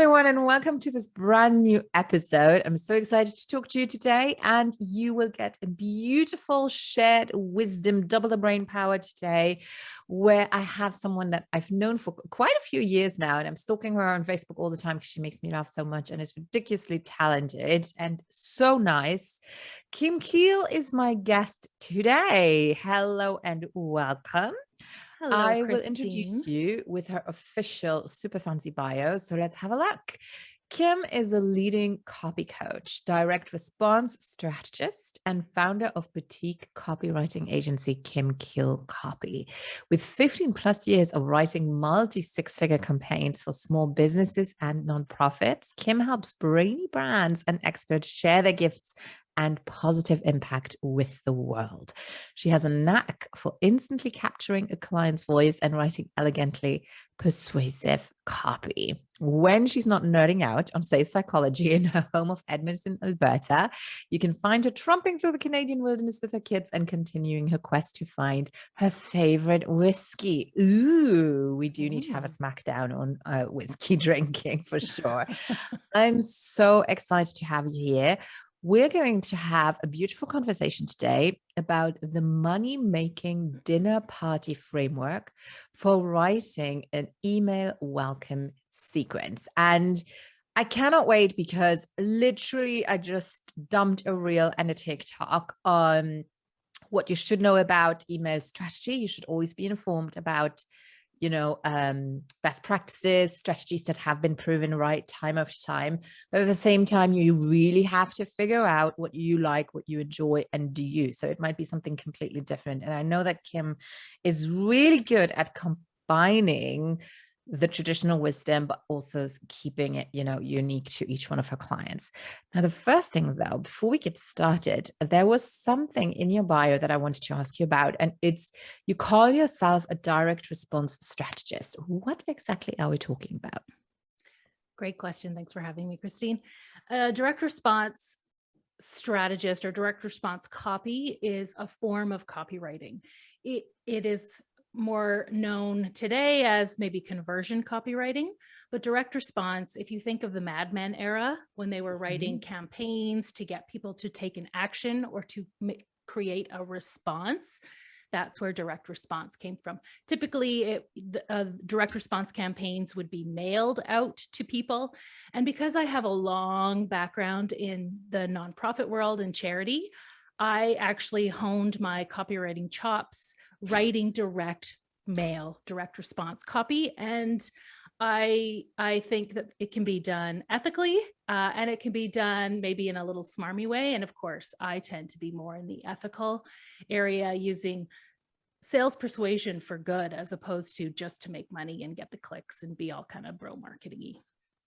everyone, and welcome to this brand new episode. I'm so excited to talk to you today, and you will get a beautiful shared wisdom, double the brain power today, where I have someone that I've known for quite a few years now, and I'm stalking her on Facebook all the time because she makes me laugh so much and is ridiculously talented and so nice. Kim Kiel is my guest today. Hello and welcome. Hello, I Christine. will introduce you with her official super fancy bio. So let's have a look. Kim is a leading copy coach, direct response strategist, and founder of boutique copywriting agency Kim Kiel Copy. With 15 plus years of writing multi-six-figure campaigns for small businesses and nonprofits, Kim helps brainy brands and experts share their gifts and positive impact with the world. She has a knack for instantly capturing a client's voice and writing elegantly persuasive copy. When she's not nerding out on sales psychology in her home of Edmonton, Alberta, you can find her trumping through the Canadian wilderness with her kids and continuing her quest to find her favorite whiskey. Ooh, we do need to have a smackdown on whiskey drinking for sure. I'm so excited to have you here. We're going to have a beautiful conversation today about the money-making dinner party framework for writing an email welcome sequence. And I cannot wait because literally I just dumped a reel and a TikTok on what you should know about email strategy. You should always be informed about best practices, strategies that have been proven right time after time. But at the same time, you really have to figure out what you like, what you enjoy, and do you. So it might be something completely different. And I know that Kim is really good at combining the traditional wisdom, but also keeping it, unique to each one of her clients. Now, the first thing though, before we get started, there was something in your bio that I wanted to ask you about, and it's, you call yourself a direct response strategist. What exactly are we talking about? Great question. Thanks for having me, Christine. Direct response strategist or direct response copy is a form of copywriting. It is more known today as maybe conversion copywriting, but direct response, if you think of the Mad Men era, when they were writing campaigns to get people to take an action or to create a response, that's where direct response came from. Typically, direct response campaigns would be mailed out to people. And because I have a long background in the nonprofit world and charity, I actually honed my copywriting chops writing direct mail, direct response copy. And I think that it can be done ethically and it can be done maybe in a little smarmy way. And of course, I tend to be more in the ethical area, using sales persuasion for good, as opposed to just to make money and get the clicks and be all kind of bro marketing-y.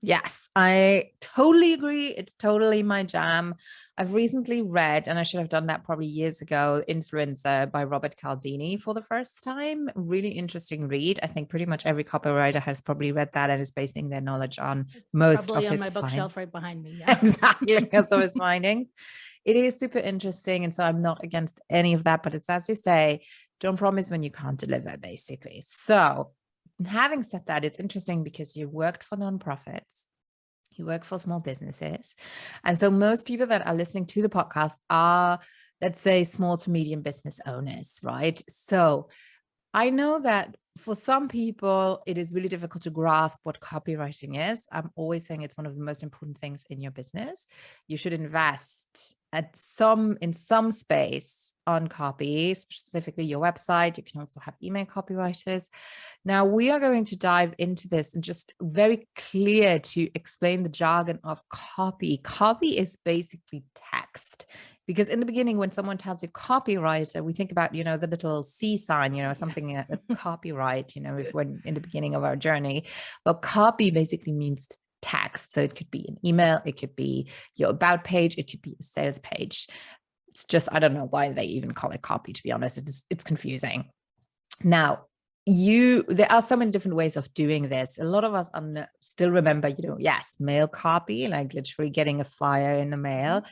Yes, I totally agree. It's totally my jam. I've recently read, and I should have done that probably years ago, Influencer by Robert Cialdini for the first time. Really interesting read. I think pretty much every copywriter has probably read that and is basing their knowledge on most probably of on his my bookshelf right behind me. Yeah. Exactly, some of his findings. It is super interesting. And so I'm not against any of that, but it's, as you say, don't promise when you can't deliver, basically. So having said that, it's interesting because you worked for nonprofits, you work for small businesses. And so most people that are listening to the podcast are, let's say, small to medium business owners, right? So I know that for some people, it is really difficult to grasp what copywriting is. I'm always saying it's one of the most important things in your business. You should invest in some space on copy, specifically your website. You can also have email copywriters. Now, we are going to dive into this and just very clear to explain the jargon of copy. Copy is basically text. Because in the beginning, when someone tells you copywriter, we think about, the little C sign, something Yes. copyright, if we're in the beginning of our journey. But copy basically means text. So it could be an email, it could be your about page, it could be a sales page. It's just, I don't know why they even call it copy, to be honest. It's confusing. Now, there are so many different ways of doing this. A lot of us still remember, yes, mail copy, like literally getting a flyer in the mail.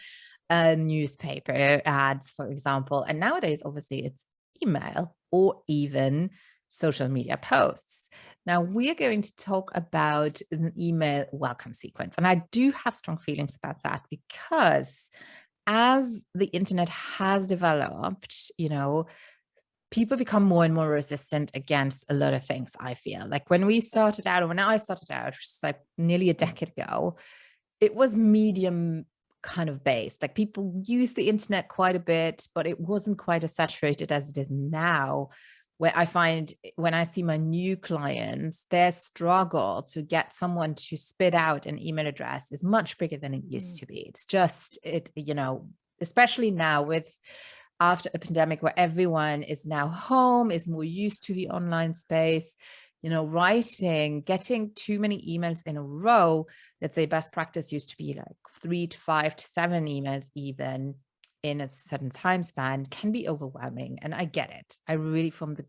Newspaper ads, for example. And nowadays, obviously, it's email or even social media posts. Now we are going to talk about an email welcome sequence. And I do have strong feelings about that because as the internet has developed, people become more and more resistant against a lot of things, I feel. Like when we started out, or when I started out, which is like nearly a decade ago, it was medium kind of based. Like people use the internet quite a bit, but it wasn't quite as saturated as it is now, where I find when I see my new clients, their struggle to get someone to spit out an email address is much bigger than it used to be. It's just, especially now with after a pandemic where everyone is now home, is more used to the online space, getting too many emails in a row. Let's say best practice used to be like 3 to 5 to 7 emails even in a certain time span can be overwhelming. And I get it. I really, from the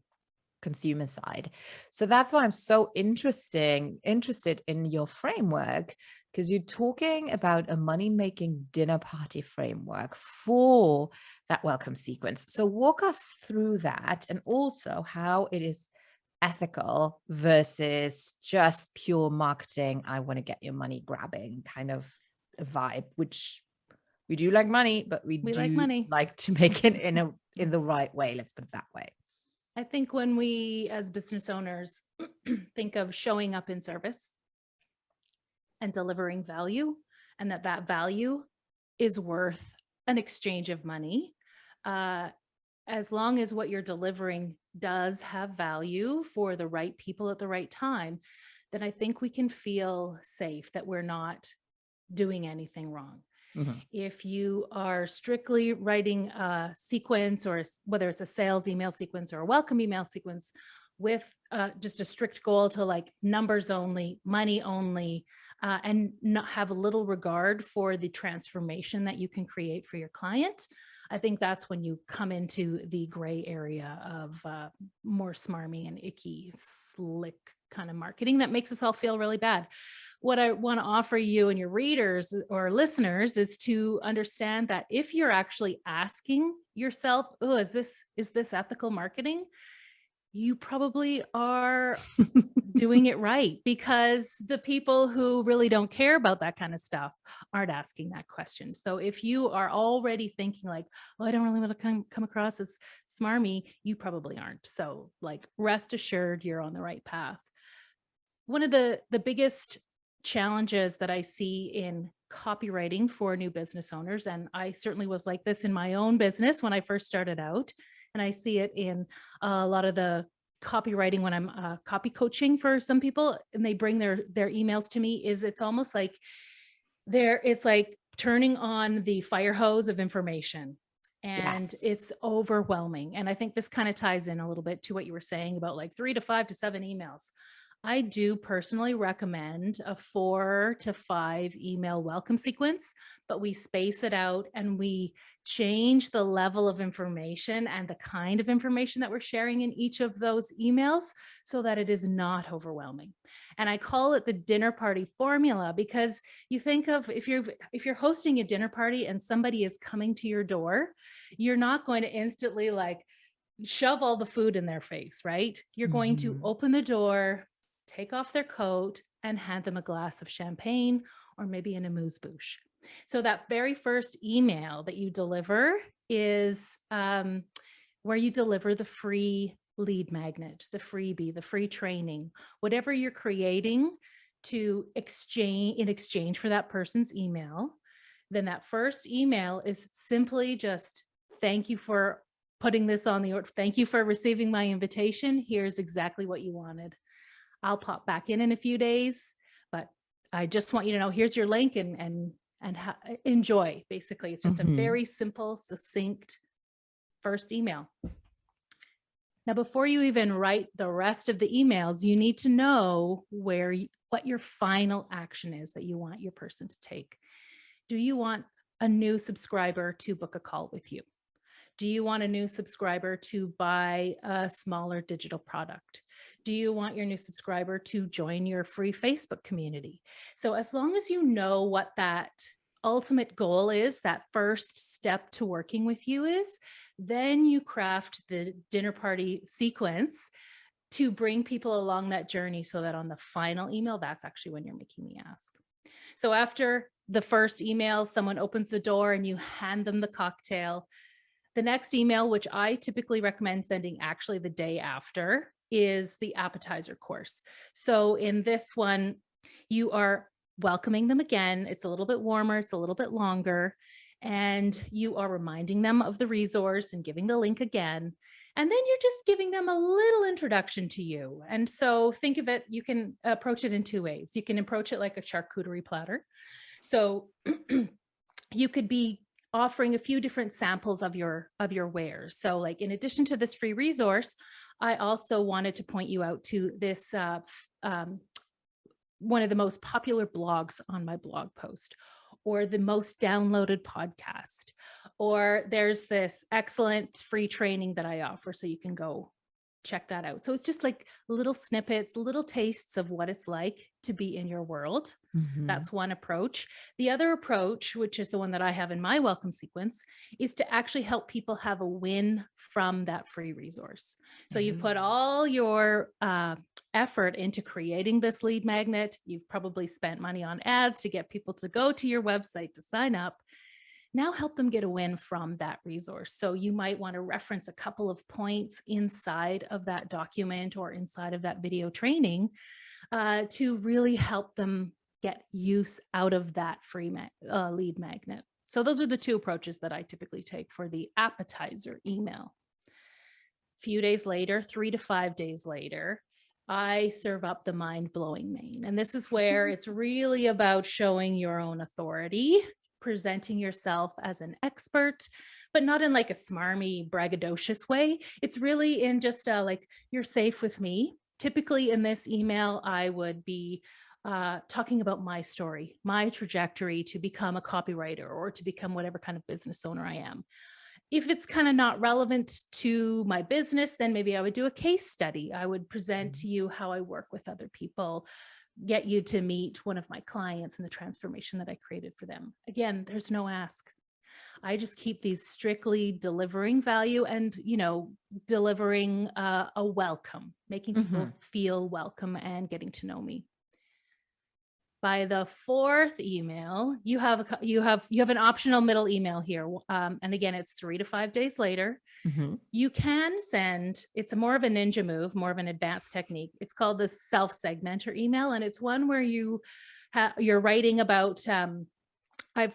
consumer side. So that's why I'm so interested in your framework, because you're talking about a money-making dinner party framework for that welcome sequence. So walk us through that, and also how it is ethical versus just pure marketing. I want to get your money grabbing kind of a vibe, which we do like money, but we do like money. like to make it in the right way. Let's put it that way. I think when we as business owners think of showing up in service and delivering value, and that value is worth an exchange of money, as long as what you're delivering does have value for the right people at the right time, then I think we can feel safe that we're not doing anything wrong. If you are strictly writing a sequence, or whether it's a sales email sequence or a welcome email sequence with just a strict goal to like numbers only, money only, and not have a little regard for the transformation that you can create for your client, I think that's when you come into the gray area of more smarmy and icky, slick kind of marketing that makes us all feel really bad. What I want to offer you and your readers or listeners is to understand that if you're actually asking yourself, oh, is this ethical marketing? You probably are doing it right, because the people who really don't care about that kind of stuff aren't asking that question. So if you are already thinking like, oh, I don't really want to come across as smarmy, you probably aren't. So like, rest assured you're on the right path. One of the biggest challenges that I see in copywriting for new business owners, and I certainly was like this in my own business when I first started out, and I see it in a lot of the copywriting when I'm copy coaching for some people, and they bring their emails to me, is it's almost like it's like turning on the fire hose of information, and it's overwhelming. And I think this kind of ties in a little bit to what you were saying about like 3 to 5 to 7 emails. I do personally recommend a 4 to 5 email welcome sequence, but we space it out and we change the level of information and the kind of information that we're sharing in each of those emails so that it is not overwhelming. And I call it the dinner party formula, because you think of if you're hosting a dinner party and somebody is coming to your door, you're not going to instantly like shove all the food in their face, right? You're going to open the door, take off their coat, and hand them a glass of champagne or maybe an amuse-bouche. So that very first email that you deliver is where you deliver the free lead magnet, the freebie, the free training, whatever you're creating in exchange for that person's email. Then that first email is simply just, thank you for putting this on the order. Thank you for receiving my invitation. Here's exactly what you wanted. I'll pop back in a few days, but I just want you to know, here's your link and enjoy. Basically, it's just a very simple, succinct first email. Now, before you even write the rest of the emails, you need to know what your final action is that you want your person to take. Do you want a new subscriber to book a call with you? Do you want a new subscriber to buy a smaller digital product? Do you want your new subscriber to join your free Facebook community? So as long as you know what that ultimate goal is, that first step to working with you is, then you craft the dinner party sequence to bring people along that journey so that on the final email, that's actually when you're making the ask. So after the first email, someone opens the door and you hand them the cocktail. The next email, which I typically recommend sending actually the day after, is the appetizer course. So in this one, you are welcoming them again. It's a little bit warmer, it's a little bit longer, and you are reminding them of the resource and giving the link again. And then you're just giving them a little introduction to you. And so think of it, you can approach it in two ways. You can approach it like a charcuterie platter. So you could be offering a few different samples of your wares. So like, in addition to this free resource, I also wanted to point you out to this one of the most popular blogs on my blog post, or the most downloaded podcast, or there's this excellent free training that I offer, so you can go check that out. So it's just like little snippets, little tastes of what it's like to be in your world. Mm-hmm. That's one approach. The other approach, which is the one that I have in my welcome sequence, is to actually help people have a win from that free resource. So you've put all your effort into creating this lead magnet. You've probably spent money on ads to get people to go to your website to sign up. Now help them get a win from that resource. So you might want to reference a couple of points inside of that document or inside of that video training to really help them get use out of that free lead magnet. So those are the two approaches that I typically take for the appetizer email. A few days later, 3 to 5 days later, I serve up the mind-blowing main. And this is where it's really about showing your own authority, presenting yourself as an expert, but not in like a smarmy, braggadocious way. It's really in just like, you're safe with me. Typically in this email, I would be talking about my story, my trajectory to become a copywriter or to become whatever kind of business owner I am. If it's kind of not relevant to my business, then maybe I would do a case study. I would present to you how I work with other people, get you to meet one of my clients and the transformation that I created for them. Again, there's no ask. I just keep these strictly delivering value and, delivering a welcome, making people feel welcome and getting to know me. By the fourth email, you have an optional middle email here. And again, it's 3 to 5 days later. You can send, it's more of a ninja move, more of an advanced technique. It's called the self-segmenter email. And it's one where you're writing about, I've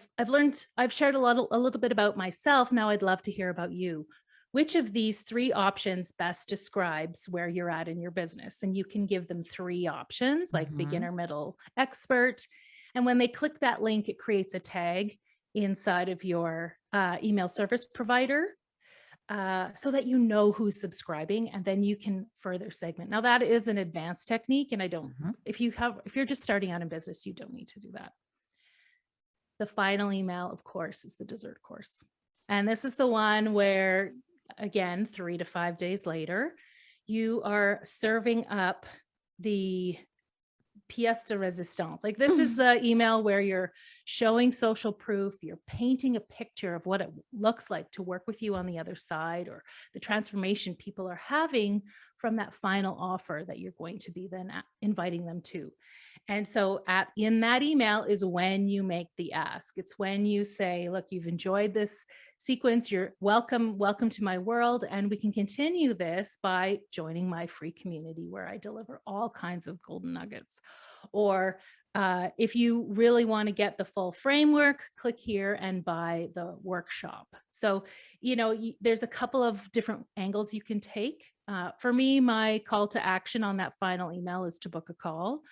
shared a little bit about myself. Now I'd love to hear about you. Which of these 3 options best describes where you're at in your business? And you can give them 3 options, like beginner, middle, expert. And when they click that link, it creates a tag inside of your email service provider so that you know who's subscribing, and then you can further segment. Now that is an advanced technique, and I don't, if you're just starting out in business, you don't need to do that. The final email, of course, is the dessert course. And this is the one where, again, 3 to 5 days later, you are serving up the pièce de résistance. Like, this is the email where you're showing social proof, you're painting a picture of what it looks like to work with you on the other side, or the transformation people are having from that final offer that you're going to be then inviting them to. And so in that email is when you make the ask. It's when you say, look, you've enjoyed this sequence. You're welcome to my world. And we can continue this by joining my free community where I deliver all kinds of golden nuggets. Or if you really want to get the full framework, click here and buy the workshop. So, there's a couple of different angles you can take. For me, my call to action on that final email is to book a call.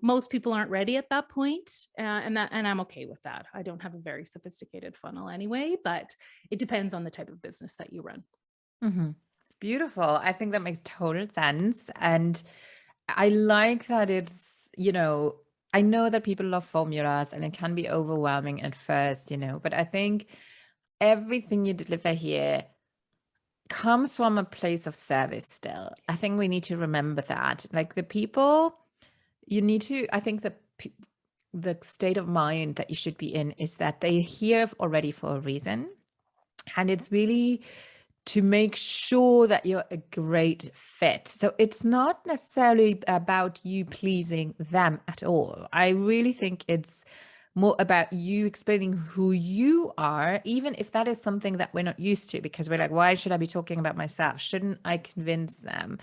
Most people aren't ready at that point, and I'm okay with that. I don't have a very sophisticated funnel anyway, but it depends on the type of business that you run. Beautiful. I think that makes total sense. And I like that it's, I know that people love formulas and it can be overwhelming at first, but I think everything you deliver here comes from a place of service still. I think we need to remember that. Like, the people, I think the state of mind that you should be in is that they're here already for a reason. And it's really to make sure that you're a great fit. So it's not necessarily about you pleasing them at all. I really think it's more about you explaining who you are, even if that is something that we're not used to, because we're like, why should I be talking about myself? Shouldn't I convince them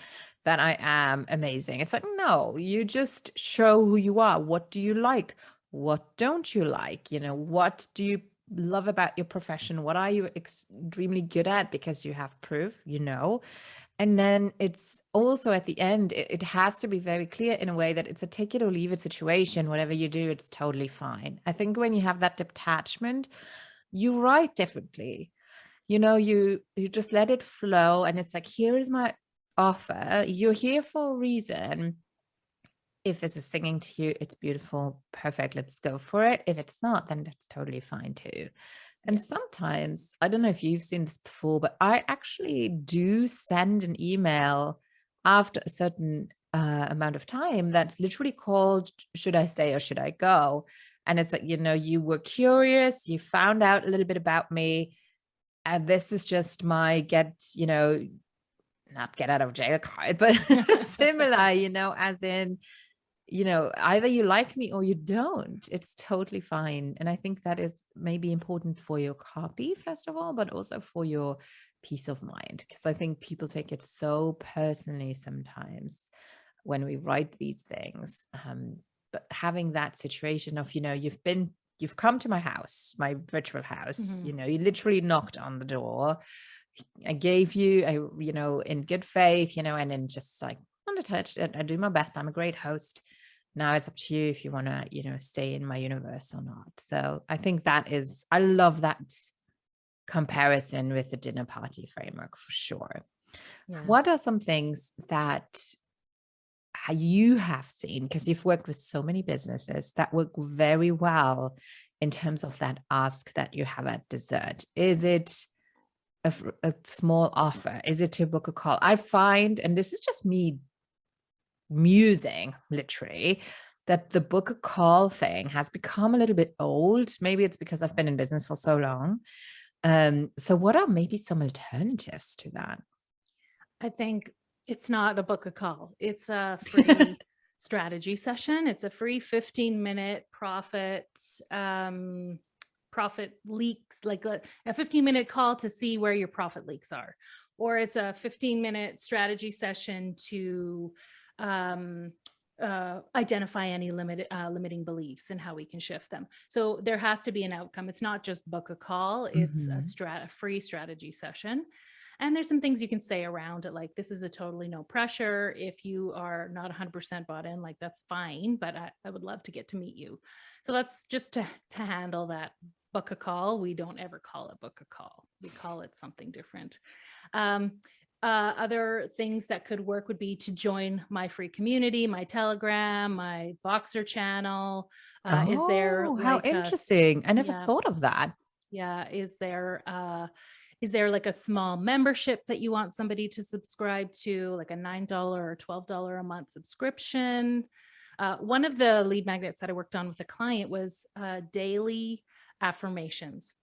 that I am amazing? It's like, no, you just show who you are. What do you like? What don't you like? You know, what do you love about your profession? What are you extremely good at? Because you have proof, you know. And then it's also at the end, it has to be very clear in a way that it's a take it or leave it situation. Whatever you do, it's totally fine. I think when you have that detachment, you write differently. You know, you just let it flow, and it's like, here is my offer. You're here for a reason. If this is singing to you, it's beautiful, perfect, let's go for it. If it's not, then that's totally fine too. And sometimes, I don't know if you've seen this before, but I actually do send an email after a certain amount of time that's literally called, should I stay or should I go? And it's like, you know, you were curious, you found out a little bit about me, and this is just my not get out of jail card, but similar, you know, as in, you know, either you like me or you don't. It's totally fine. And I think that is maybe important for your copy, first of all, but also for your peace of mind. Because I think people take it so personally sometimes when we write these things. But having that situation of, you know, you've come to my house, my virtual house, you know, you literally knocked on the door. I gave you, you know, in good faith, you know, and then just like, unattached, I do my best. I'm a great host. Now it's up to you if you want to, you know, stay in my universe or not. So I think I love that comparison with the dinner party framework for sure. Yeah. What are some things that you have seen, because you've worked with so many businesses, that work very well in terms of that ask that you have at dessert? Is it a small offer? Is it to book a call? I find, and this is just me musing literally, that the book a call thing has become a little bit old. Maybe it's because I've been in business for so long. So what are maybe some alternatives to that? I think it's not a book a call. It's a free strategy session. It's a free 15-minute profit leak, like a 15-minute call to see where your profit leaks are. Or it's a 15-minute strategy session to identify any limiting beliefs and how we can shift them. So there has to be an outcome. It's not just book a call. It's a free strategy session. And there's some things you can say around it, like, this is a totally no pressure. If you are not 100% bought in, like, that's fine, but I would love to get to meet you. So that's just to handle that book a call. We don't ever call it book a call. We call it something different. Other things that could work would be to join my free community, my Telegram, my Voxer channel. Is there how interesting. I never thought of that. Yeah. Is there like a small membership that you want somebody to subscribe to, like a $9 or $12 a month subscription? One of the lead magnets that I worked on with a client was daily affirmations.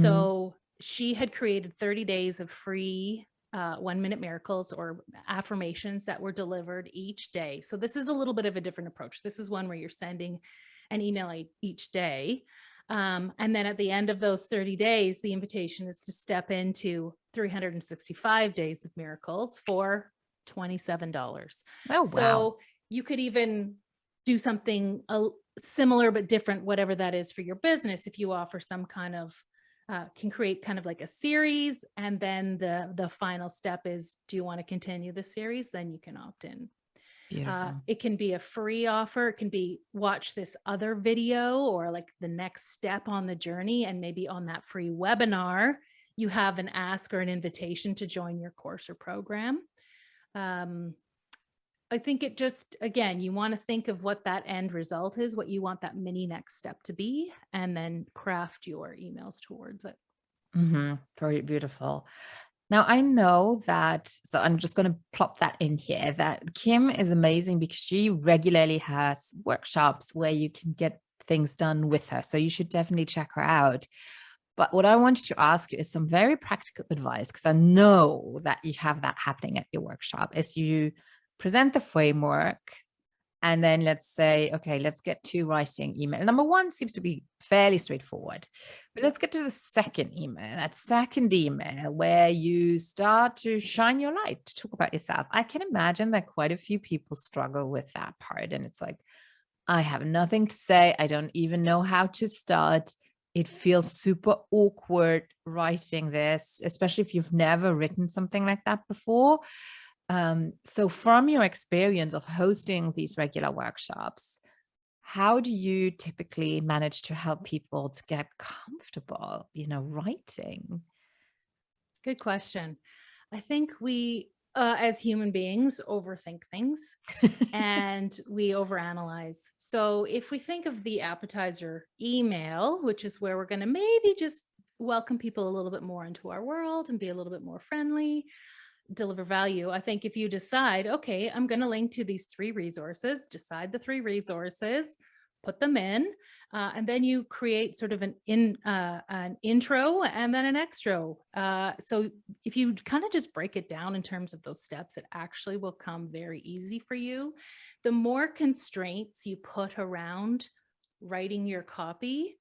So she had created 30 days of free 1-minute miracles or affirmations that were delivered each day. So this is a little bit of a different approach. This is one where you're sending an email each day. And then at the end of those 30 days, the invitation is to step into 365 days of miracles for $27. Oh, wow. So you could even do something similar but different, whatever that is for your business. If you offer some kind of can create kind of like a series, and then the final step is, do you want to continue the series? Then you can opt in. It can be a free offer. It can be, watch this other video, or like the next step on the journey. And maybe on that free webinar, you have an ask or an invitation to join your course or program. I think it just, again, you want to think of what that end result is, what you want that mini next step to be, and then craft your emails towards it. Very beautiful. Now, I know that, so I'm just going to plop that in here, that Kim is amazing because she regularly has workshops where you can get things done with her. So you should definitely check her out. But what I wanted to ask you is some very practical advice, because I know that you have that happening at your workshop, is you present the framework. And then let's say, okay, let's get to writing email. Number one seems to be fairly straightforward, but let's get to the second email, that second email where you start to shine your light, to talk about yourself. I can imagine that quite a few people struggle with that part. And it's like, I have nothing to say. I don't even know how to start. It feels super awkward writing this, especially if you've never written something like that before. So from your experience of hosting these regular workshops, how do you typically manage to help people to get comfortable, writing? Good question. I think we, as human beings, overthink things and we overanalyze. So if we think of the appetizer email, which is where we're going to maybe just welcome people a little bit more into our world and be a little bit more friendly, deliver value. I think if you decide, okay, I'm going to link to these 3 resources, decide the 3 resources, put them in, and then you create sort of an intro and then an extra. So if you kind of just break it down in terms of those steps, it actually will come very easy for you. The more constraints you put around writing your copy,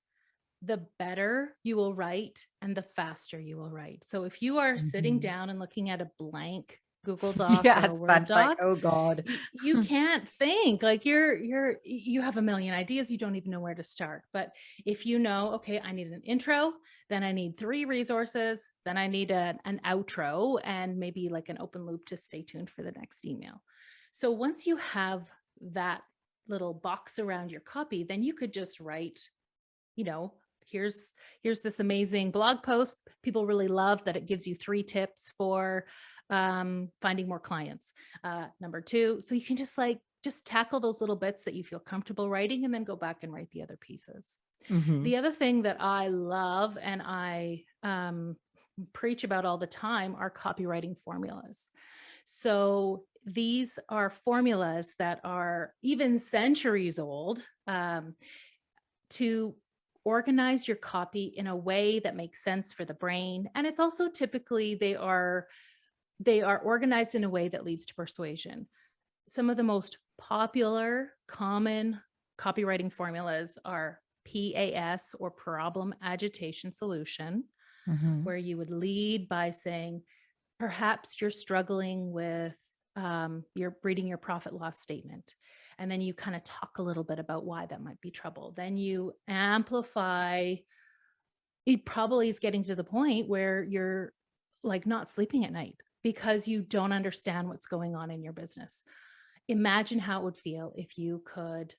the better you will write and the faster you will write. So if you are sitting down and looking at a blank Google Doc or a Yes, Word that's like, doc, oh God. you can't think. Like you have a million ideas, you don't even know where to start. But if you know, okay, I need an intro, then I need 3 resources, then I need an outro, and maybe like an open loop to stay tuned for the next email. So once you have that little box around your copy, then you could just write, here's this amazing blog post. People really love that it gives you 3 tips for finding more clients. Number 2, so you can just tackle those little bits that you feel comfortable writing and then go back and write the other pieces. The other thing that I love and I preach about all the time are copywriting formulas. So these are formulas that are even centuries old, to organize your copy in a way that makes sense for the brain. And it's also typically they are organized in a way that leads to persuasion. Some of the most popular common copywriting formulas are PAS, or problem agitation solution, where you would lead by saying, perhaps you're struggling with you're reading your profit loss statement. And then you kind of talk a little bit about why that might be trouble. Then you amplify. It probably is getting to the point where you're like not sleeping at night because you don't understand what's going on in your business. Imagine how it would feel if you could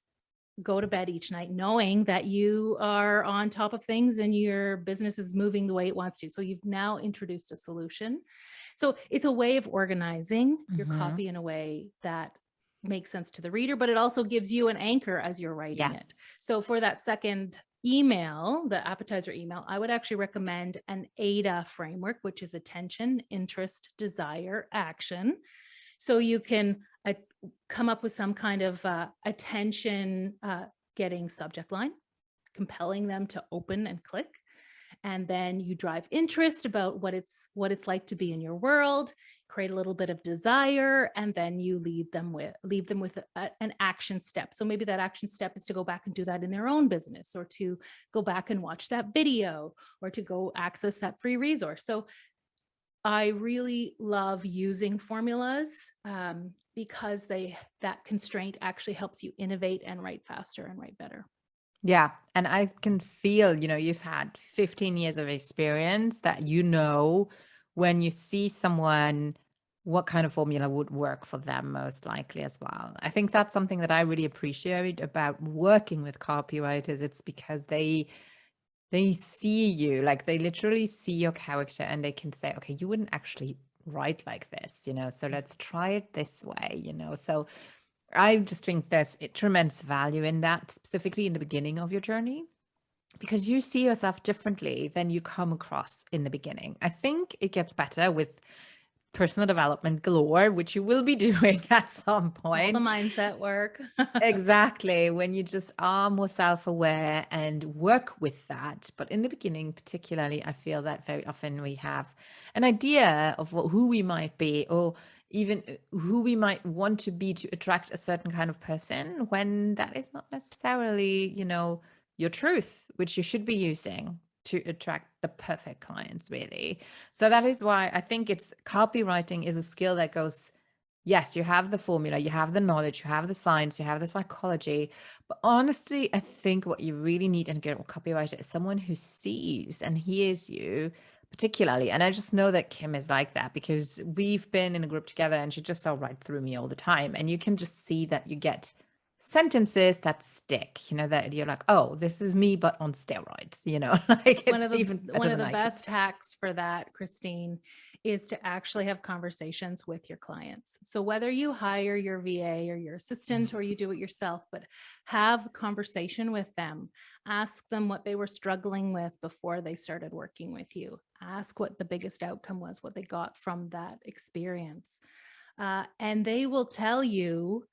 go to bed each night knowing that you are on top of things and your business is moving the way it wants to. So you've now introduced a solution. So it's a way of organizing your copy in a way that makes sense to the reader, but it also gives you an anchor as you're writing it. So for that second email, the appetizer email, I would actually recommend an AIDA framework, which is attention, interest, desire, action. So you can come up with some kind of attention getting subject line, compelling them to open and click. And then you drive interest about what it's like to be in your world, create a little bit of desire, and then you leave them with an action step. So maybe that action step is to go back and do that in their own business, or to go back and watch that video, or to go access that free resource. So I really love using formulas because that constraint actually helps you innovate and write faster and write better. Yeah. And I can feel, you've had 15 years of experience that, when you see someone, what kind of formula would work for them most likely as well. I think that's something that I really appreciate about working with copywriters. It's because they see you, like they literally see your character and they can say, okay, you wouldn't actually write like this, so let's try it this way, So I just think there's tremendous value in that, specifically in the beginning of your journey, because you see yourself differently than you come across in the beginning. I think it gets better with personal development galore, which you will be doing at some All the point. mindset work. Exactly. When you just are more self-aware and work with that. But in the beginning, particularly, I feel that very often we have an idea of who we might be, or even who we might want to be to attract a certain kind of person, when that is not necessarily, your truth, which you should be using to attract the perfect clients, really. So that is why I think it's copywriting is a skill that goes, yes, you have the formula, you have the knowledge, you have the science, you have the psychology. But honestly, I think what you really need in a good copywriter is someone who sees and hears you particularly. And I just know that Kim is like that, because we've been in a group together and she just saw right through me all the time. And you can just see that you get sentences that stick, that you're like, oh, this is me, but on steroids, like it's even better one of than the I best could. hacks for that, Christine, is to actually have conversations with your clients. So whether you hire your VA or your assistant or you do it yourself, but have a conversation with them. Ask them what they were struggling with before they started working with you. Ask what the biggest outcome was, what they got from that experience. And they will tell you,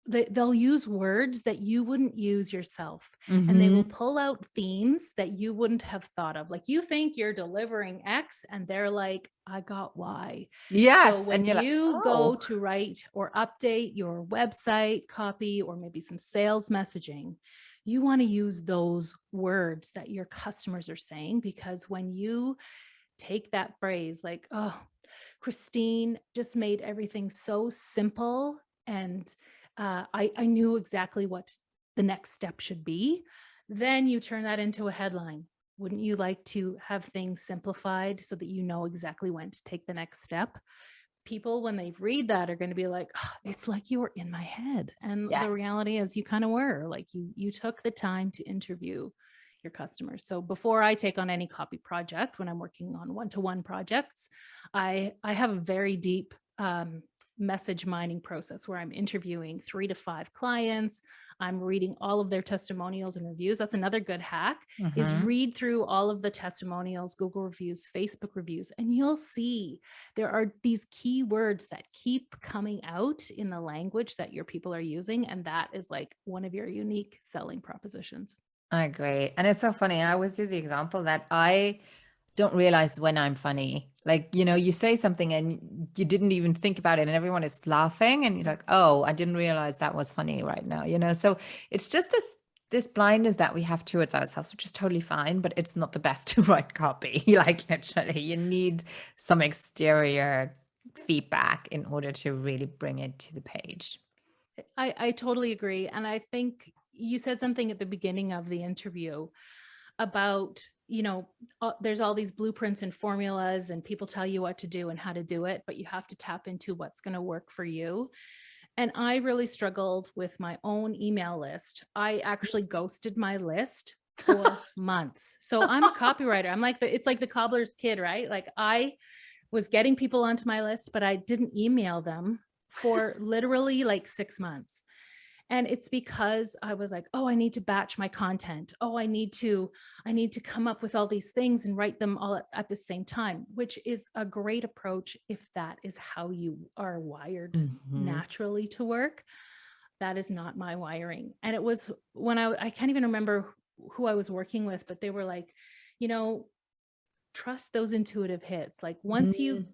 they'll use words that you wouldn't use yourself, and they will pull out themes that you wouldn't have thought of. Like, you think you're delivering X and they're like, I got Y. So Yes. when And you're like, you go oh, to write or update your website copy or maybe some sales messaging, you want to use those words that your customers are saying, because when you take that phrase like, oh, Christine just made everything so simple, and I knew exactly what the next step should be. Then you turn that into a headline. Wouldn't you like to have things simplified so that you know exactly when to take the next step? People, when they read that, are going to be like, oh, it's like you were in my head. And the yes. reality is you kind of were. Like, you took the time to interview your customers. So before I take on any copy project, when I'm working on one-to-one projects, I have a very deep message mining process where I'm interviewing 3 to 5 clients. I'm reading all of their testimonials and reviews. That's another good hack, is read through all of the testimonials, Google reviews, Facebook reviews, and you'll see there are these keywords that keep coming out in the language that your people are using. And that is like one of your unique selling propositions. I agree. And it's so funny. I always use the example that I don't realize when I'm funny. Like, you say something and you didn't even think about it and everyone is laughing and you're like, oh, I didn't realize that was funny right now, So it's just this blindness that we have towards ourselves, which is totally fine, but it's not the best to write copy. Like, literally, you need some exterior feedback in order to really bring it to the page. I totally agree. And I think you said something at the beginning of the interview about, there's all these blueprints and formulas and people tell you what to do and how to do it, but you have to tap into what's going to work for you. And I really struggled with my own email list. I actually ghosted my list for months. So I'm a copywriter. I'm like, it's like the cobbler's kid, right? Like, I was getting people onto my list, but I didn't email them for literally like 6 months. And it's because I was like, oh, I need to batch my content. Oh, I need to come up with all these things and write them all at the same time, which is a great approach if that is how you are wired naturally to work. That is not my wiring. And it was when I can't even remember who I was working with, but they were like, trust those intuitive hits. Like, once you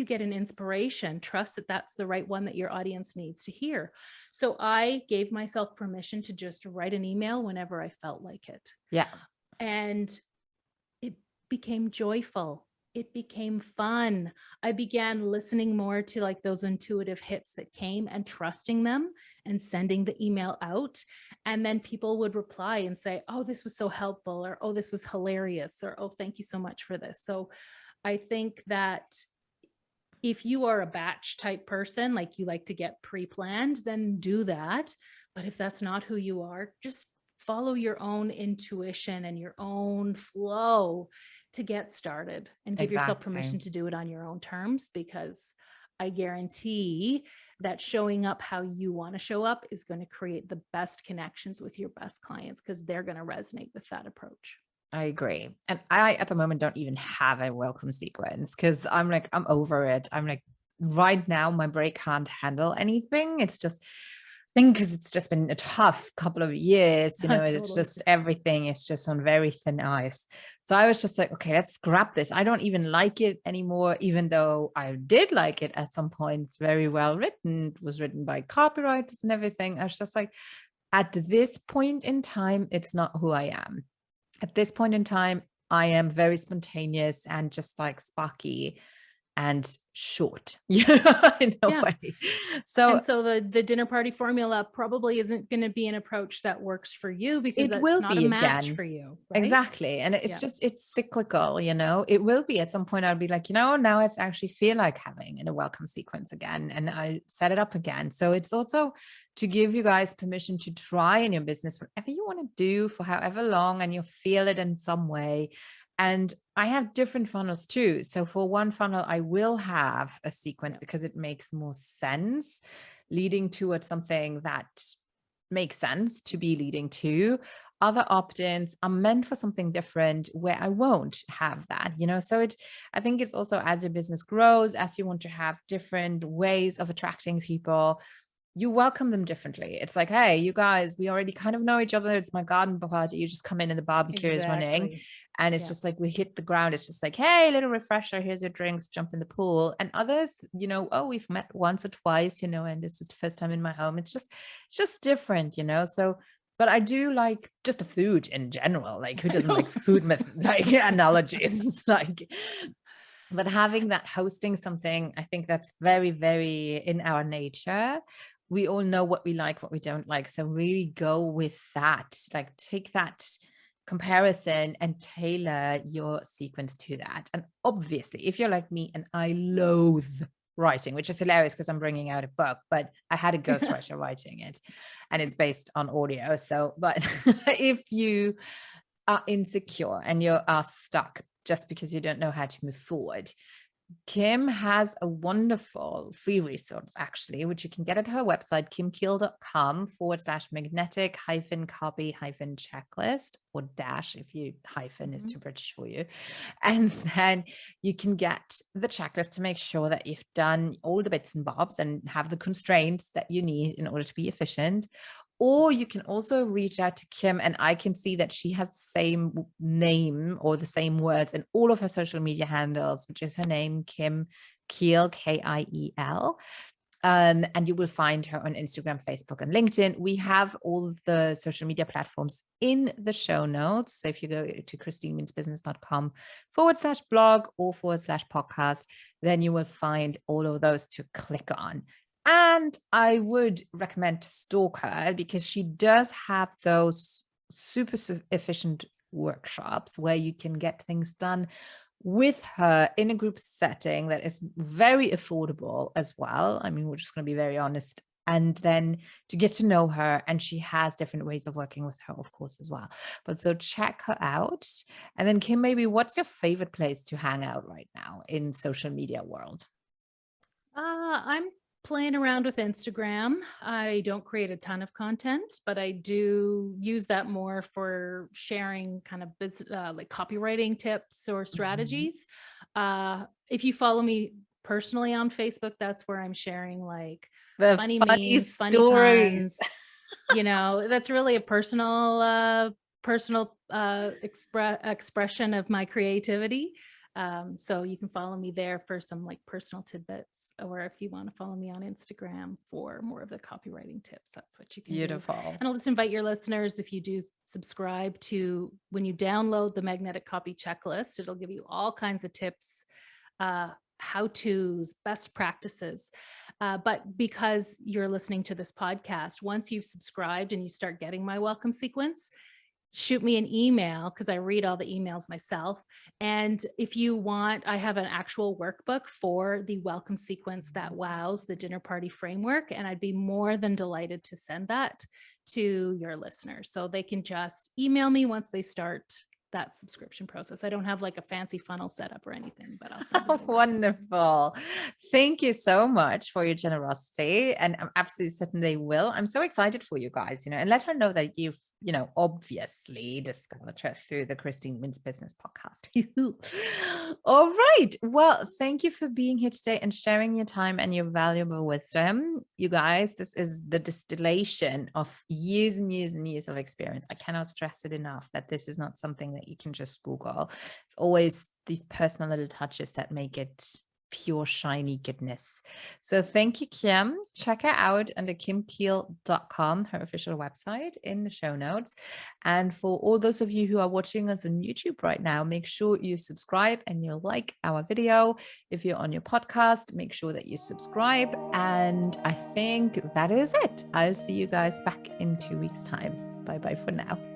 get an inspiration, trust that that's the right one that your audience needs to hear. So I gave myself permission to just write an email whenever I felt like it. Yeah. And it became joyful. It became fun. I began listening more to like those intuitive hits that came and trusting them and sending the email out. And then people would reply and say, oh, this was so helpful, or, oh, this was hilarious, or, oh, thank you so much for this. So I think that if you are a batch type person, like you like to get pre-planned, then do that. But if that's not who you are, just follow your own intuition and your own flow to get started, and give yourself permission to do it on your own terms, because I guarantee that showing up how you want to show up is going to create the best connections with your best clients, because they're going to resonate with that approach. I agree. And I, at the moment, don't even have a welcome sequence because I'm like, I'm over it. I'm like, right now, my brain can't handle anything. It's just, I think because it's just been a tough couple of years, you know, it's Totally. just everything is just on very thin ice. So I was just like, okay, let's scrap this. I don't even like it anymore, even though I did like it at some points, very well written. It was written by copywriters and everything. I was just like, at this point in time, it's not who I am. At this point in time, I am very spontaneous and just like sparky and short, in a Yeah. way. So And so the dinner party formula probably isn't going to be an approach that works for you because it that's will not a be match again. for you, right? Exactly. And it's Yeah. just, it's cyclical, you know, it will be at some point. I'll be like, you know, now I actually feel like having a welcome sequence again, and I set it up again. So it's also to give you guys permission to try in your business, whatever you want to do for however long, and you'll feel it in some way. And I have different funnels too. So for one funnel, I will have a sequence because it makes more sense, leading towards something that makes sense to be leading to. Other opt-ins are meant for something different where I won't have that, you know? So I think it's also as your business grows, as you want to have different ways of attracting people, you welcome them differently. It's like, hey, you guys, we already kind of know each other. It's my garden party. You just come in and the barbecue is running. Exactly. And it's just like, we hit the ground. It's just like, hey, little refresher. Here's your drinks, jump in the pool. And others, you know, oh, we've met once or twice, you know, and this is the first time in my home. It's just different, you know? So, but I do like just the food in general. Like, who doesn't like food like analogies? It's like, but having that, hosting something, I think that's very, very in our nature. We all know what we like, what we don't like. So really go with that. Like, take that comparison and tailor your sequence to that. And obviously, if you're like me and I loathe writing, which is hilarious because I'm bringing out a book, but I had a ghostwriter writing it, and it's based on audio. So, but if you are insecure and you are stuck just because you don't know how to move forward, Kim has a wonderful free resource, actually, which you can get at her website, kimkiel.com/magnetic copy checklist, or dash if you hyphen is too British for you. And then you can get the checklist to make sure that you've done all the bits and bobs and have the constraints that you need in order to be efficient. Or you can also reach out to Kim, and I can see that she has the same name or the same words in all of her social media handles, which is her name, Kim Kiel, Kiel. And you will find her on Instagram, Facebook, and LinkedIn. We have all of the social media platforms in the show notes. So if you go to christinemeansbusiness.com/blog or /podcast, then you will find all of those to click on. And I would recommend to stalk her because she does have those super efficient workshops where you can get things done with her in a group setting that is very affordable as well. I mean, we're just going to be very honest. And then to get to know her, and she has different ways of working with her, of course, as well. But so check her out. And then Kim, maybe what's your favorite place to hang out right now in social media world? I'm playing around with Instagram. I don't create a ton of content, but I do use that more for sharing kind of like copywriting tips or strategies. If you follow me personally on Facebook, that's where I'm sharing like The funny funny memes, funny stories. puns. You know, that's really a personal expression of my creativity. So you can follow me there for some like personal tidbits, or if you want to follow me on Instagram for more of the copywriting tips, that's what you can do. Beautiful. And I'll just invite your listeners, if you do subscribe to, when you download the Magnetic Copy Checklist, it'll give you all kinds of tips, how-tos, best practices. But because you're listening to this podcast, once you've subscribed and you start getting my welcome sequence, shoot me an email because I read all the emails myself. And if you want, I have an actual workbook for the welcome sequence that wows the dinner party framework. And I'd be more than delighted to send that to your listeners. So they can just email me once they start that subscription process. I don't have like a fancy funnel setup or anything, but I'll send it over. Wonderful. Thank you so much for your generosity. And I'm absolutely certain they will. I'm so excited for you guys, and let her know that you've, obviously discovered her through the Christine Wins Business podcast. All right. Well, thank you for being here today and sharing your time and your valuable wisdom. You guys, this is the distillation of years and years and years of experience. I cannot stress it enough that this is not something that you can just Google. It's always these personal little touches that make it pure shiny goodness. So thank you, Kim. Check her out under kimkiel.com, her official website, in the show notes. And for all those of you who are watching us on YouTube right now, make sure you subscribe and you like our video. If you're on your podcast, make sure that you subscribe. And I think that is it. I'll see you guys back in 2 weeks' time. Bye-bye for now.